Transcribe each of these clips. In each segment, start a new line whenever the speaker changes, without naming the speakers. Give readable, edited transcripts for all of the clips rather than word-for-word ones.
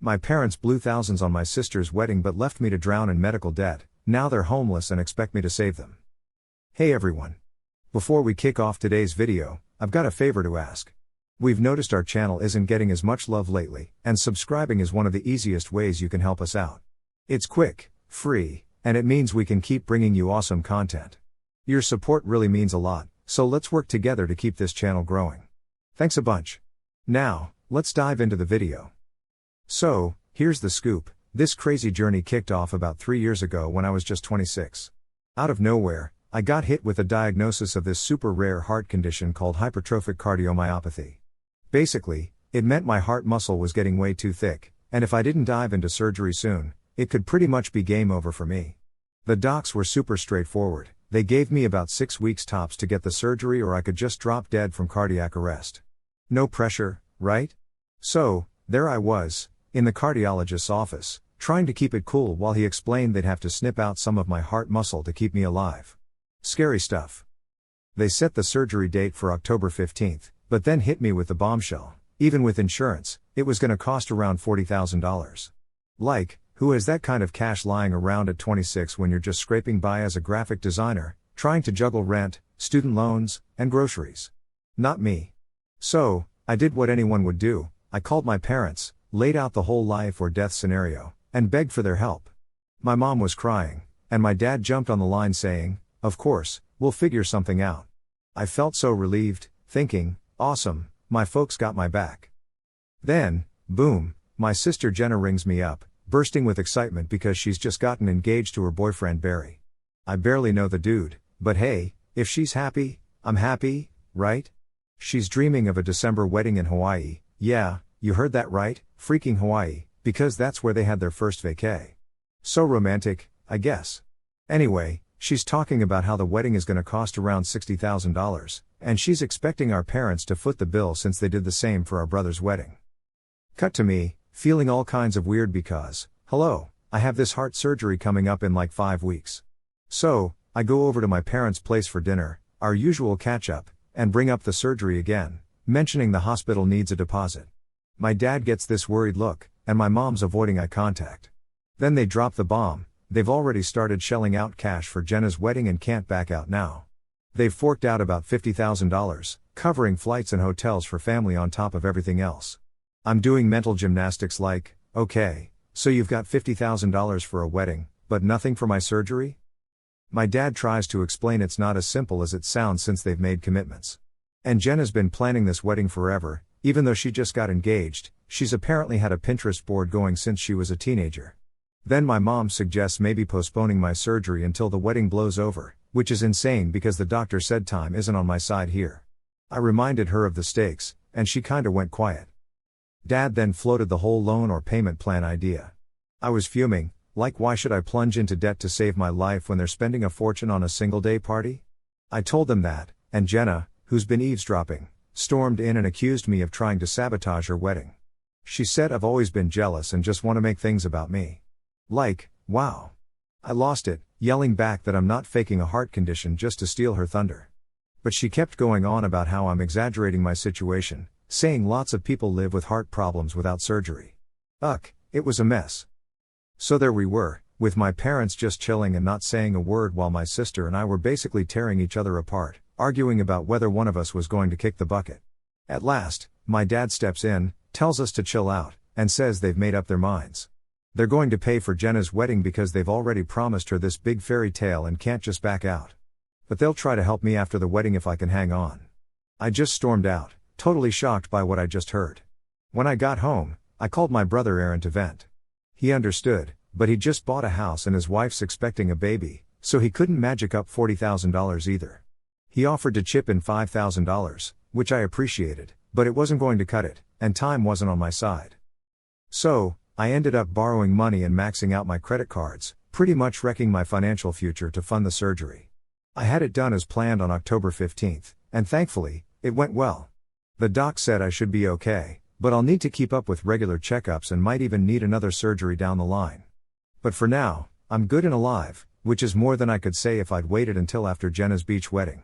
My parents blew thousands on my sister's wedding but left me to drown in medical debt. Now they're homeless and expect me to save them. Hey everyone. Before we kick off today's video, I've got a favor to ask. We've noticed our channel isn't getting as much love lately, and subscribing is one of the easiest ways you can help us out. It's quick, free, and it means we can keep bringing you awesome content. Your support really means a lot, so let's work together to keep this channel growing. Thanks a bunch. Now, let's dive into the video. So, here's the scoop. This crazy journey kicked off about 3 years ago when I was just 26. Out of nowhere, I got hit with a diagnosis of this super rare heart condition called hypertrophic cardiomyopathy. Basically, it meant my heart muscle was getting way too thick, and if I didn't dive into surgery soon, it could pretty much be game over for me. The docs were super straightforward. They gave me about 6 weeks tops to get the surgery, or I could just drop dead from cardiac arrest. No pressure, right? So, there I was, in the cardiologist's office, trying to keep it cool while he explained they'd have to snip out some of my heart muscle to keep me alive. Scary stuff. They set the surgery date for October 15th, but then hit me with the bombshell. Even with insurance, it was going to cost around $40,000. Like, who has that kind of cash lying around at 26 when you're just scraping by as a graphic designer, trying to juggle rent, student loans, and groceries? Not me. So, I did what anyone would do. I called my parents, laid out the whole life or death scenario, and begged for their help. My mom was crying, and my dad jumped on the line saying, "Of course, we'll figure something out." I felt so relieved, thinking, awesome, my folks got my back. Then, boom, my sister Jenna rings me up, bursting with excitement because she's just gotten engaged to her boyfriend Barry. I barely know the dude, but hey, if she's happy, I'm happy, right? She's dreaming of a December wedding in Hawaii. Yeah, you heard that right, freaking Hawaii, because that's where they had their first vacay. So romantic, I guess. Anyway, she's talking about how the wedding is going to cost around $60,000, and she's expecting our parents to foot the bill since they did the same for our brother's wedding. Cut to me, feeling all kinds of weird because, hello, I have this heart surgery coming up in like 5 weeks. So, I go over to my parents' place for dinner, our usual catch-up, and bring up the surgery again, mentioning the hospital needs a deposit. My dad gets this worried look, and my mom's avoiding eye contact. Then they drop the bomb. They've already started shelling out cash for Jenna's wedding and can't back out now. They've forked out about $50,000, covering flights and hotels for family on top of everything else. I'm doing mental gymnastics like, okay, so you've got $50,000 for a wedding, but nothing for my surgery? My dad tries to explain it's not as simple as it sounds since they've made commitments. And Jenna's been planning this wedding forever, even though she just got engaged. She's apparently had a Pinterest board going since she was a teenager. Then my mom suggests maybe postponing my surgery until the wedding blows over, which is insane because the doctor said time isn't on my side here. I reminded her of the stakes, and she kinda went quiet. Dad then floated the whole loan or payment plan idea. I was fuming, like why should I plunge into debt to save my life when they're spending a fortune on a single-day party? I told them that, and Jenna, who's been eavesdropping, stormed in and accused me of trying to sabotage her wedding. She said I've always been jealous and just want to make things about me. Like, wow. I lost it, yelling back that I'm not faking a heart condition just to steal her thunder. But she kept going on about how I'm exaggerating my situation, saying lots of people live with heart problems without surgery. It was a mess. So there we were, with my parents just chilling and not saying a word while my sister and I were basically tearing each other apart, arguing about whether one of us was going to kick the bucket. At last, my dad steps in, tells us to chill out, and says they've made up their minds. They're going to pay for Jenna's wedding because they've already promised her this big fairy tale and can't just back out. But they'll try to help me after the wedding if I can hang on. I just stormed out, totally shocked by what I just heard. When I got home, I called my brother Aaron to vent. He understood, but he just bought a house and his wife's expecting a baby, so he couldn't magic up $40,000 either. He offered to chip in $5,000, which I appreciated, but it wasn't going to cut it, and time wasn't on my side. So, I ended up borrowing money and maxing out my credit cards, pretty much wrecking my financial future to fund the surgery. I had it done as planned on October 15th, and thankfully, it went well. The doc said I should be okay, but I'll need to keep up with regular checkups and might even need another surgery down the line. But for now, I'm good and alive, which is more than I could say if I'd waited until after Jenna's beach wedding.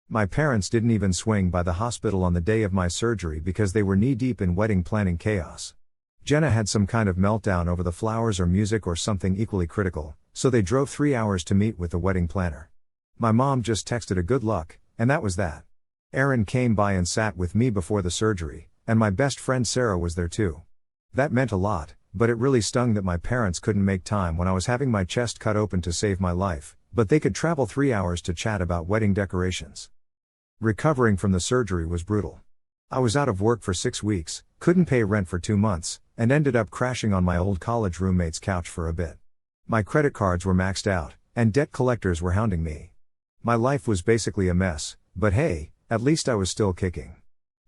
My parents didn't even swing by the hospital on the day of my surgery because they were knee-deep in wedding planning chaos. Jenna had some kind of meltdown over the flowers or music or something equally critical, so they drove 3 hours to meet with the wedding planner. My mom just texted a good luck, and that was that. Aaron came by and sat with me before the surgery, and my best friend Sarah was there too. That meant a lot, but it really stung that my parents couldn't make time when I was having my chest cut open to save my life, but they could travel 3 hours to chat about wedding decorations. Recovering from the surgery was brutal. I was out of work for 6 weeks, couldn't pay rent for 2 months, and ended up crashing on my old college roommate's couch for a bit. My credit cards were maxed out, and debt collectors were hounding me. My life was basically a mess, but hey, at least I was still kicking.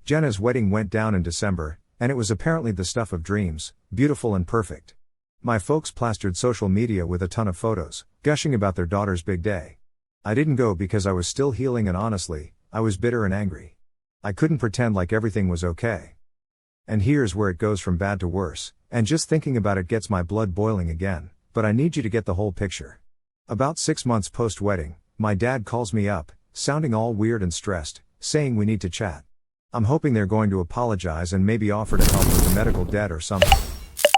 Jenna's wedding went down in December, and it was apparently the stuff of dreams, beautiful and perfect. My folks plastered social media with a ton of photos, gushing about their daughter's big day. I didn't go because I was still healing, and honestly, I was bitter and angry. I couldn't pretend like everything was okay. And here's where it goes from bad to worse, and just thinking about it gets my blood boiling again, but I need you to get the whole picture. About 6 months post-wedding, my dad calls me up, sounding all weird and stressed, saying we need to chat. I'm hoping they're going to apologize and maybe offer to help with the medical debt or something.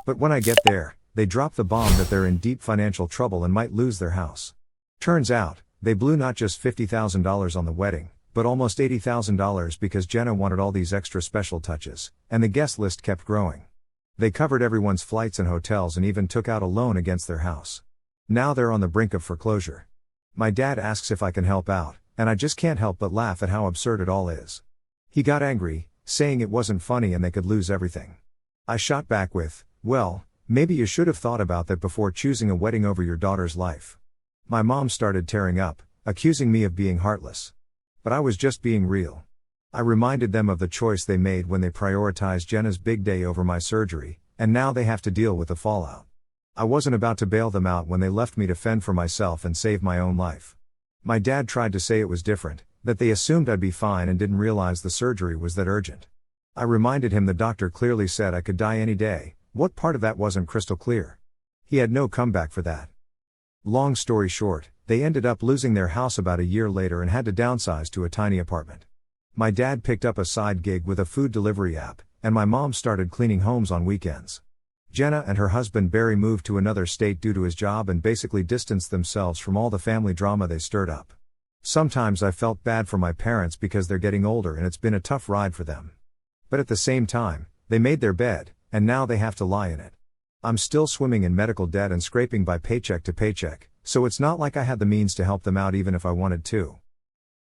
But when I get there, they drop the bomb that they're in deep financial trouble and might lose their house. Turns out, they blew not just $50,000 on the wedding, but almost $80,000 because Jenna wanted all these extra special touches, and the guest list kept growing. They covered everyone's flights and hotels and even took out a loan against their house. Now they're on the brink of foreclosure. My dad asks if I can help out, and I just can't help but laugh at how absurd it all is. He got angry, saying it wasn't funny and they could lose everything. I shot back with, well, maybe you should have thought about that before choosing a wedding over your daughter's life. My mom started tearing up, accusing me of being heartless. But I was just being real. I reminded them of the choice they made when they prioritized Jenna's big day over my surgery, and now they have to deal with the fallout. I wasn't about to bail them out when they left me to fend for myself and save my own life. My dad tried to say it was different, that they assumed I'd be fine and didn't realize the surgery was that urgent. I reminded him the doctor clearly said I could die any day. What part of that wasn't crystal clear? He had no comeback for that. Long story short, they ended up losing their house about a year later and had to downsize to a tiny apartment. My dad picked up a side gig with a food delivery app, and my mom started cleaning homes on weekends. Jenna and her husband Barry moved to another state due to his job and basically distanced themselves from all the family drama they stirred up. Sometimes I felt bad for my parents because they're getting older and it's been a tough ride for them. But at the same time, they made their bed, and now they have to lie in it. I'm still swimming in medical debt and scraping by paycheck to paycheck, so it's not like I had the means to help them out even if I wanted to.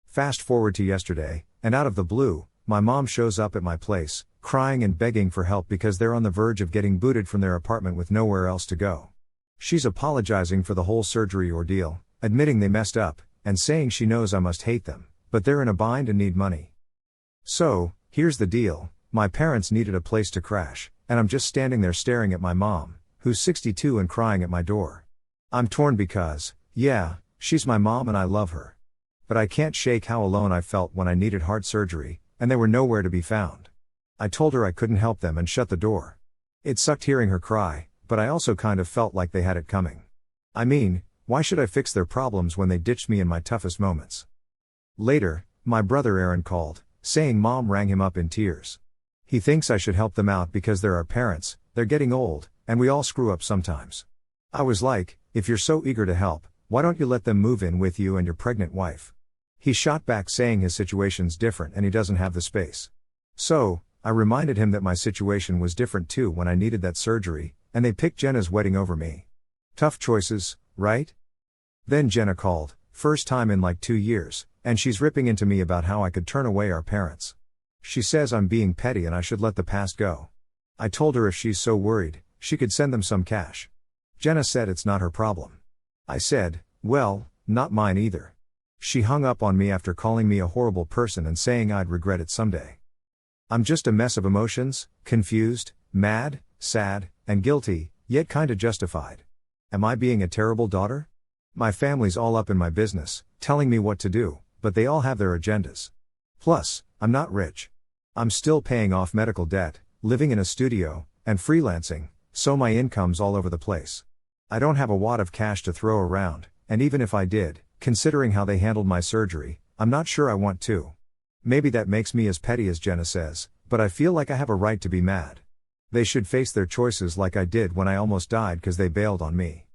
Fast forward to yesterday, and out of the blue, my mom shows up at my place, crying and begging for help because they're on the verge of getting booted from their apartment with nowhere else to go. She's apologizing for the whole surgery ordeal, admitting they messed up, and saying she knows I must hate them, but they're in a bind and need money. So, here's the deal, my parents needed a place to crash, and I'm just standing there staring at my mom, who's 62 and crying at my door. I'm torn because, yeah, she's my mom and I love her. But I can't shake how alone I felt when I needed heart surgery, and they were nowhere to be found. I told her I couldn't help them and shut the door. It sucked hearing her cry, but I also kind of felt like they had it coming. I mean, why should I fix their problems when they ditched me in my toughest moments? Later, my brother Aaron called, saying Mom rang him up in tears. He thinks I should help them out because they're our parents, they're getting old, and we all screw up sometimes. I was like, if you're so eager to help, why don't you let them move in with you and your pregnant wife? He shot back saying his situation's different and he doesn't have the space. So, I reminded him that my situation was different too when I needed that surgery, and they picked Jenna's wedding over me. Tough choices, right? Then Jenna called, first time in like 2 years, and she's ripping into me about how I could turn away our parents. She says I'm being petty and I should let the past go. I told her if she's so worried, she could send them some cash. Jenna said it's not her problem. I said, well, not mine either. She hung up on me after calling me a horrible person and saying I'd regret it someday. I'm just a mess of emotions, confused, mad, sad, and guilty, yet kinda justified. Am I being a terrible daughter? My family's all up in my business, telling me what to do, but they all have their agendas. Plus, I'm not rich. I'm still paying off medical debt, living in a studio, and freelancing, so my income's all over the place. I don't have a wad of cash to throw around, and even if I did, considering how they handled my surgery, I'm not sure I want to. Maybe that makes me as petty as Jenna says, but I feel like I have a right to be mad. They should face their choices like I did when I almost died because they bailed on me.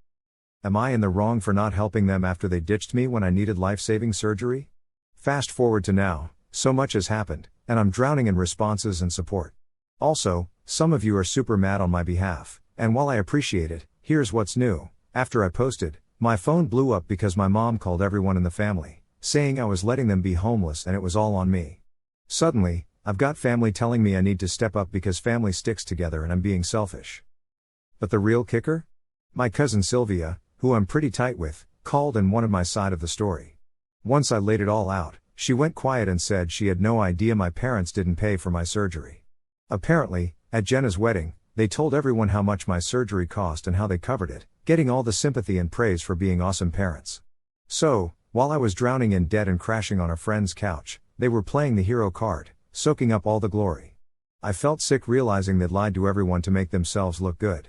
Am I in the wrong for not helping them after they ditched me when I needed life-saving surgery? Fast forward to now, so much has happened, and I'm drowning in responses and support. Also, some of you are super mad on my behalf, and while I appreciate it, here's what's new. After I posted, my phone blew up because my mom called everyone in the family, saying I was letting them be homeless and it was all on me. Suddenly, I've got family telling me I need to step up because family sticks together and I'm being selfish. But the real kicker? My cousin Sylvia, who I'm pretty tight with, called and wanted my side of the story. Once I laid it all out, she went quiet and said she had no idea my parents didn't pay for my surgery. Apparently, at Jenna's wedding, they told everyone how much my surgery cost and how they covered it, getting all the sympathy and praise for being awesome parents. So, while I was drowning in debt and crashing on a friend's couch, they were playing the hero card, soaking up all the glory. I felt sick realizing they'd lied to everyone to make themselves look good.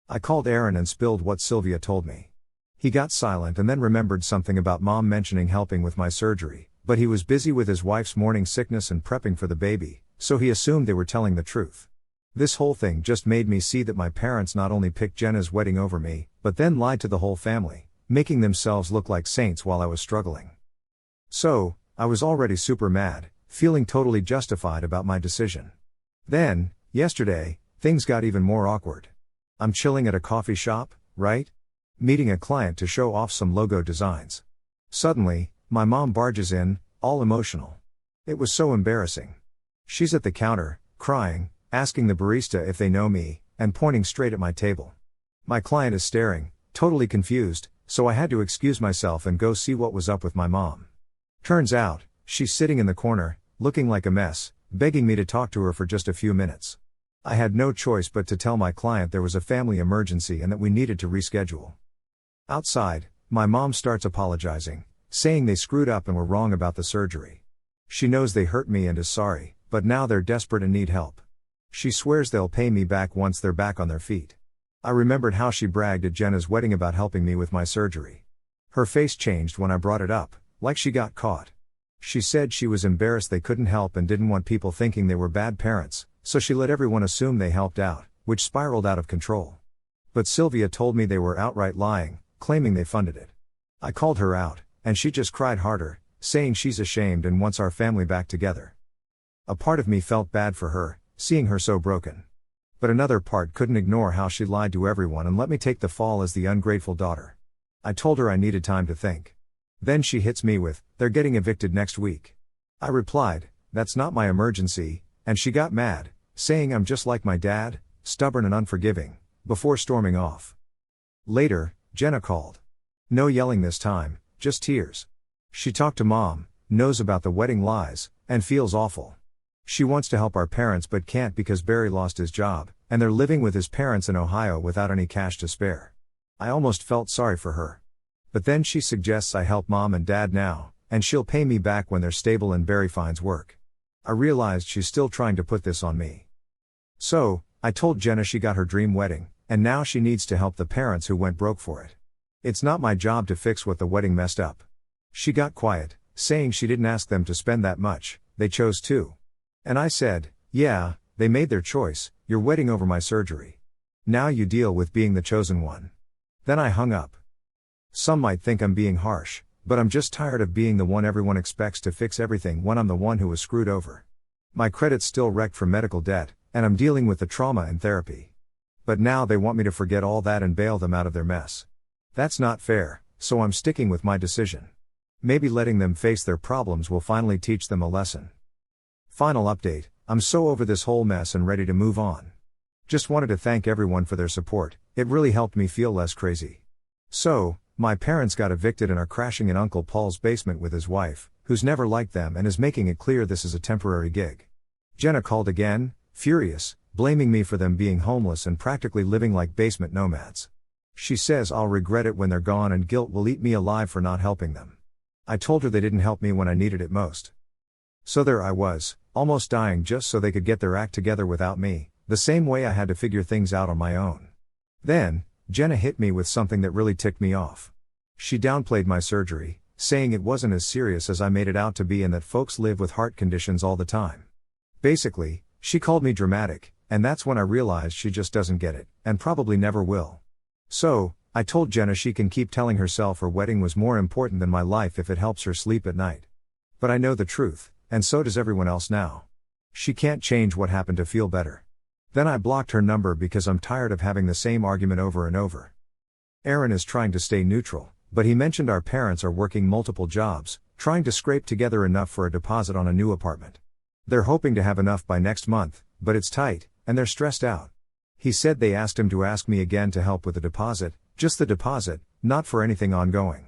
I called Aaron and spilled what Sylvia told me. He got silent and then remembered something about mom mentioning helping with my surgery, but he was busy with his wife's morning sickness and prepping for the baby, so he assumed they were telling the truth. This whole thing just made me see that my parents not only picked Jenna's wedding over me, but then lied to the whole family, making themselves look like saints while I was struggling. So, I was already super mad, feeling totally justified about my decision. Then, yesterday, things got even more awkward. I'm chilling at a coffee shop, right? Meeting a client to show off some logo designs. Suddenly, my mom barges in, all emotional. It was so embarrassing. She's at the counter, crying, asking the barista if they know me, and pointing straight at my table. My client is staring, totally confused, so I had to excuse myself and go see what was up with my mom. Turns out, she's sitting in the corner, looking like a mess, begging me to talk to her for just a few minutes. I had no choice but to tell my client there was a family emergency and that we needed to reschedule. Outside, my mom starts apologizing, saying they screwed up and were wrong about the surgery. She knows they hurt me and is sorry, but now they're desperate and need help. She swears they'll pay me back once they're back on their feet. I remembered how she bragged at Jenna's wedding about helping me with my surgery. Her face changed when I brought it up, like she got caught. She said she was embarrassed they couldn't help and didn't want people thinking they were bad parents, so she let everyone assume they helped out, which spiraled out of control. But Sylvia told me they were outright lying, claiming they funded it. I called her out, and she just cried harder, saying she's ashamed and wants our family back together. A part of me felt bad for her, seeing her so broken. But another part couldn't ignore how she lied to everyone and let me take the fall as the ungrateful daughter. I told her I needed time to think. Then she hits me with, "They're getting evicted next week." I replied, "That's not my emergency," and she got mad, saying I'm just like my dad, stubborn and unforgiving, before storming off. Later, Jenna called. No yelling this time, just tears. She talked to mom, knows about the wedding lies, and feels awful. She wants to help our parents but can't because Barry lost his job, and they're living with his parents in Ohio without any cash to spare. I almost felt sorry for her. But then she suggests I help mom and dad now, and she'll pay me back when they're stable and Barry finds work. I realized she's still trying to put this on me. So, I told Jenna she got her dream wedding, and now she needs to help the parents who went broke for it. It's not my job to fix what the wedding messed up. She got quiet, saying she didn't ask them to spend that much, they chose to. And I said, "Yeah, they made their choice, your wedding over my surgery. Now you deal with being the chosen one." Then I hung up. Some might think I'm being harsh, but I'm just tired of being the one everyone expects to fix everything when I'm the one who was screwed over. My credit's still wrecked from medical debt, and I'm dealing with the trauma in therapy. But now they want me to forget all that and bail them out of their mess. That's not fair, so I'm sticking with my decision. Maybe letting them face their problems will finally teach them a lesson. Final update, I'm so over this whole mess and ready to move on. Just wanted to thank everyone for their support, it really helped me feel less crazy. So, my parents got evicted and are crashing in Uncle Paul's basement with his wife, who's never liked them and is making it clear this is a temporary gig. Jenna called again, furious, blaming me for them being homeless and practically living like basement nomads. She says I'll regret it when they're gone and guilt will eat me alive for not helping them. I told her they didn't help me when I needed it most. So there I was, almost dying just so they could get their act together without me, the same way I had to figure things out on my own. Then, Jenna hit me with something that really ticked me off. She downplayed my surgery, saying it wasn't as serious as I made it out to be and that folks live with heart conditions all the time. Basically, she called me dramatic, And that's when I realized she just doesn't get it, and probably never will. So, I told Jenna she can keep telling herself her wedding was more important than my life if it helps her sleep at night. But I know the truth, and so does everyone else now. She can't change what happened to feel better. Then I blocked her number because I'm tired of having the same argument over and over. Aaron is trying to stay neutral, but he mentioned our parents are working multiple jobs, trying to scrape together enough for a deposit on a new apartment. They're hoping to have enough by next month, but it's tight, and they're stressed out. He said they asked him to ask me again to help with the deposit, just the deposit, not for anything ongoing.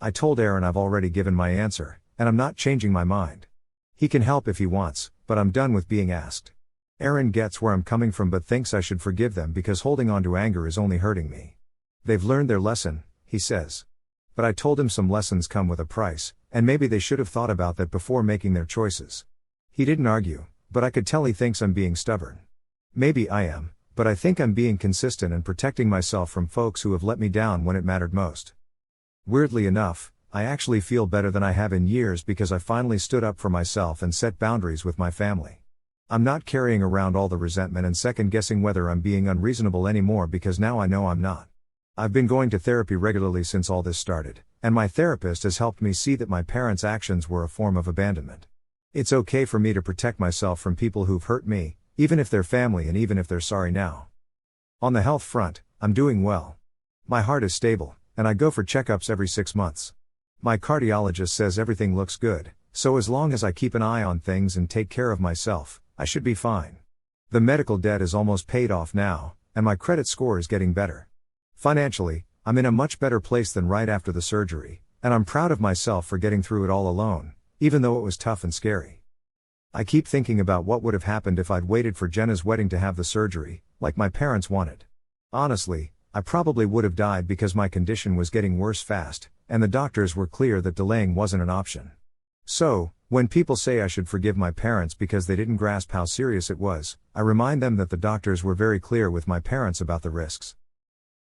I told Aaron I've already given my answer, and I'm not changing my mind. He can help if he wants, but I'm done with being asked. Aaron gets where I'm coming from but thinks I should forgive them because holding on to anger is only hurting me. They've learned their lesson, he says. But I told him some lessons come with a price, and maybe they should have thought about that before making their choices. He didn't argue, but I could tell he thinks I'm being stubborn. Maybe I am, but I think I'm being consistent and protecting myself from folks who have let me down when it mattered most. Weirdly enough, I actually feel better than I have in years because I finally stood up for myself and set boundaries with my family. I'm not carrying around all the resentment and second-guessing whether I'm being unreasonable anymore because now I know I'm not. I've been going to therapy regularly since all this started, and my therapist has helped me see that my parents' actions were a form of abandonment. It's okay for me to protect myself from people who've hurt me, even if they're family and even if they're sorry now. On the health front, I'm doing well. My heart is stable, and I go for checkups every 6 months. My cardiologist says everything looks good, so as long as I keep an eye on things and take care of myself, I should be fine. The medical debt is almost paid off now, and my credit score is getting better. Financially, I'm in a much better place than right after the surgery, and I'm proud of myself for getting through it all alone, even though it was tough and scary. I keep thinking about what would have happened if I'd waited for Jenna's wedding to have the surgery, like my parents wanted. Honestly, I probably would have died because my condition was getting worse fast, and the doctors were clear that delaying wasn't an option. So, when people say I should forgive my parents because they didn't grasp how serious it was, I remind them that the doctors were very clear with my parents about the risks.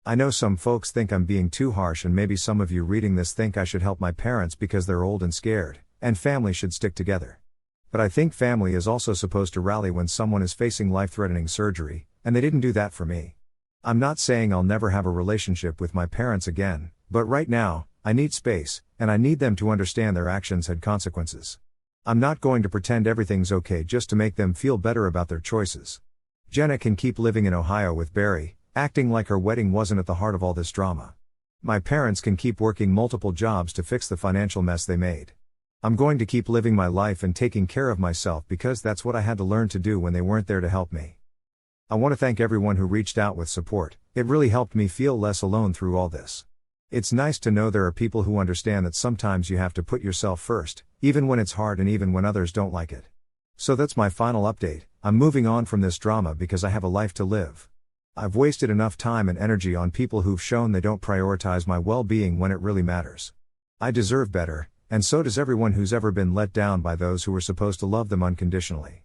I know some folks think I'm being too harsh, and maybe some of you reading this think I should help my parents because they're old and scared, and family should stick together. But I think family is also supposed to rally when someone is facing life-threatening surgery, and they didn't do that for me. I'm not saying I'll never have a relationship with my parents again, but right now, I need space, and I need them to understand their actions had consequences. I'm not going to pretend everything's okay just to make them feel better about their choices. Jenna can keep living in Ohio with Barry, acting like her wedding wasn't at the heart of all this drama. My parents can keep working multiple jobs to fix the financial mess they made. I'm going to keep living my life and taking care of myself because that's what I had to learn to do when they weren't there to help me. I want to thank everyone who reached out with support. It really helped me feel less alone through all this. It's nice to know there are people who understand that sometimes you have to put yourself first, even when it's hard and even when others don't like it. So that's my final update. I'm moving on from this drama because I have a life to live. I've wasted enough time and energy on people who've shown they don't prioritize my well-being when it really matters. I deserve better, and so does everyone who's ever been let down by those who were supposed to love them unconditionally.